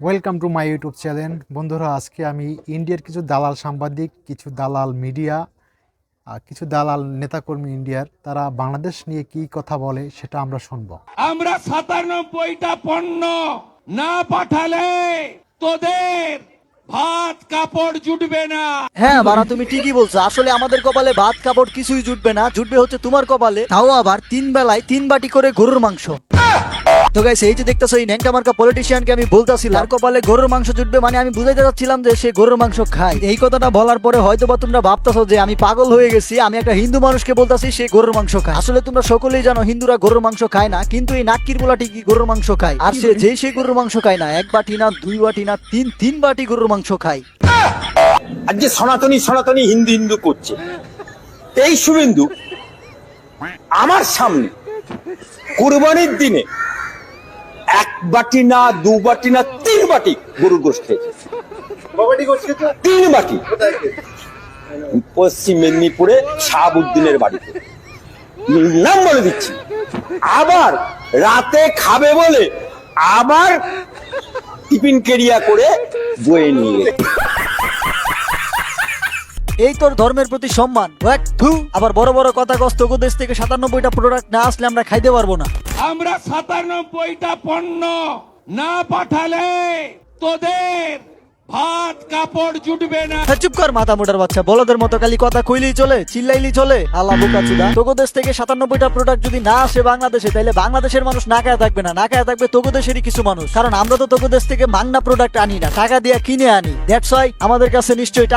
Welcome to my YouTube channel. বন্ধুরা, আজকে আমি ইন্ডিয়ার কিছু দালাল সাংবাদিক, কিছু দালাল মিডিয়া, কিছু দালাল নেতাকর্মী ইন্ডিয়ার, তারা বাংলাদেশ নিয়ে কি কথা বলে সেটা আমরা শুনবো। আমরা ৯৭টা পণ্য না পাঠালে তোদের ভাত কাপড় জুটবে না। হ্যাঁ বাড়া, তুমি ঠিকই বলছো। আসলে আমাদের কপালে ভাত কাপড় কিছুই জুটবে না, জুটবে হচ্ছে তোমার কপালে, তাও আবার ৩ বেলায় ৩ বাটি করে গরুর মাংস। তো গাইস, এই যে দেখতেছো এই ন্যাংটা মার্কা পলিটিশিয়ানকে আমি বলতাছিলাম তার কপালে গরুর মাংস জুটবে, মানে আমি বুঝাইতে চাচ্ছিলাম যে সে গরুর মাংস খায়। এই কথাটা বলার পরে হয়তোবা তোমরা ভাবতাছো যে আমি পাগল হয়ে গেছি, আমি একটা হিন্দু মানুষকে বলতাছি সে গরুর মাংস খায়। আসলে তোমরা সকলেই জানো হিন্দুরা গরুর মাংস খায় না, কিন্তু এই নাক্কির গুলা ঠিকই গরুর মাংস খায়। আর সে গরুর মাংস খায় না ১ বাটি না ২ বাটি না ৩ বাটি গরুর মাংস খায়। আজকে সনাতনী হিন্দু হিন্দু করছে। এই শুভেন্দু আমার সামনে কুরবানির দিনে ১ বাটি না ২ বাটি না ৩ বাটি গরুর গোশত খেয়েছে। ৩ বাটি। পশ্চিম মেদিনীপুরে শাহাবুদ্দিনের বাড়িতে, নাম বলে দিচ্ছি। আবার রাতে খাবে বলে আবার টিফিন কেরিয়া করে বয়ে নিয়ে গেছে। এই তোর ধর্মের প্রতি সম্মান। আবার বড় বড় কথা কষ্ট দেশ থেকে ৯৭টা প্রোডাক্ট না আসলে আমরা খাইতে পারবো না। আমরা ৯৭টা পণ্য না পাঠালে তোদের ভাত কাপড় জুটবে না। চুপ কর মাথা মোটার বাচ্চা, বলদের মতো খালি কথা কইলেই চলে, চিল্লাইলেই চলে। আল্লাহ বোকা চুদা। তোগো দেশ থেকে ৯৭টা প্রোডাক্ট যদি না আসে বাংলাদেশে, তাহলে বাংলাদেশের মানুষ না খায়া থাকবে না, না খায়া থাকবে তোগো দেশেরই কিছু মানুষ। কারণ আমরা তো তোগো দেশ থেকে মাংনা প্রোডাক্ট আনি না, টাকা দিয়ে কিনে আনি। দ্যাটস ওয়াই আমাদের কাছে নিশ্চয়ই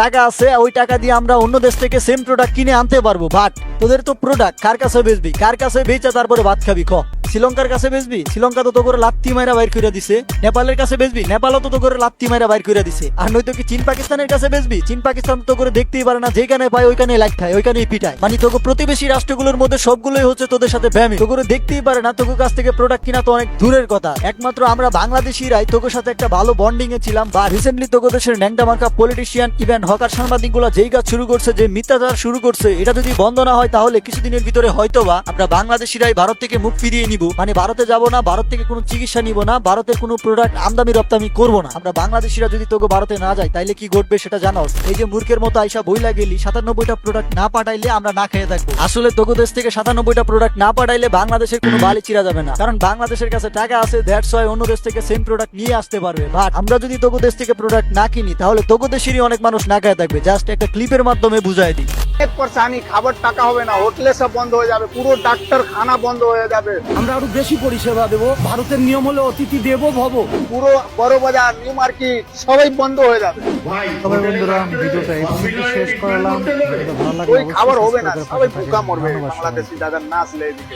টাকা আছে, ওই টাকা দিয়ে আমরা অন্য দেশ থেকে সেম প্রোডাক্ট কিনে আনতে পারবো। বাট তোদের তো প্রোডাক্ট কার কাছে বেচবি, কার কাছে বেচা তারপরে ভাত খাবি? শ্রীলঙ্কার কাছে বেচবি, শ্রীলঙ্কা তো তোকে লাত্তি মাইরা বাইর করে দিছে। নেপালের কাছে বেচবি, নেপালও তো তোকে লাত্তি মাইরা বাইর করে দিছে। আর নয়তো কি চীন পাকিস্তানের কাছে বেচবি, চীন পাকিস্তান তো করে দেখতেই পারে না, যেখানে পায় ওইখানে লাইক খায়, ওইখানেই পিটায়। মানে তোকে প্রতিবেশী রাষ্ট্রগুলোর মধ্যে সবগুলোই হচ্ছে তোদের সাথে ব্যামি, তোকে দেখতেই পারে না। তোকে কাছ থেকে প্রোডাক্ট কিনা তো অনেক দূরের কথা। একমাত্র আমরা বাংলাদেশিরাই তোকে সাথে একটা ভালো বন্ডিং এ ছিলাম। বা রিসেন্টলি তোকে দেশের ন্যাংটা মার্কা পলিটিশিয়ান ইভেন হকার সাংবাদিক গুলা যেই কাজ শুরু করছে, যে মিথ্যাচার শুরু করছে, এটা যদি বন্ধ না হয় তাহলে কিছুদিনের ভিতরে হয়তোবা আমরা বাংলাদেশিরাই ভারত থেকে মুখ ফিরিয়ে নিব। মানে ভারতে যাব না, ভারত থেকে কোনো চিকিৎসা নিব না, ভারতের কোনো প্রোডাক্ট আমদানি রপ্তানি করবো না। আমরা বাংলাদেশিরা যদি তোকে ভারতে না যাই তাইলে কি ঘটবে সেটা জানাও। এই যে মূর্খের মতো আইসা বইলা গেলি ৯৭টা প্রোডাক্ট না পাঠাইলে আমরা না খেয়ে থাকবো। আসলে তোকে দেশ থেকে ৯৭টা প্রোডাক্ট না পাঠাইলে বাংলাদেশের কোনো বালি চিরা যাবে না, কারণ বাংলাদেশের কাছে টাকা আছে। দ্যাটস ওয়াই অন্য দেশ থেকে সেম প্রোডাক্ট নিয়ে আসতে পারবে। বাট আমরা যদি তোকে দেশ থেকে প্রোডাক্ট না কিনি তাহলে তোকে দেশেরই অনেক মানুষ না খেয়ে থাকবে। জাস্ট একটা ক্লিপের মাধ্যমে বুঝাই দিই। পরেশানি, খাবার টাকা হবে না, হোটেলে সব বন্ধ হয়ে যাবে, পুরো ডাক্তার খানা বন্ধ হয়ে যাবে। আমরা আরো বেশি পরিষেবা দেবো। ভারতের নিয়ম হলো অতিথি দেবো ভব। পুরো বড় বাজার, নিউ মার্কেট সবাই বন্ধ হয়ে যাবে। তবে বন্ধুরা, ভিডিওটা এই পর্যন্ত শেষ করলাম। ওই খাবার হবে না, সবাই ভুকা মরবে বাংলাদেশি দাদা না আসলে এদিকে।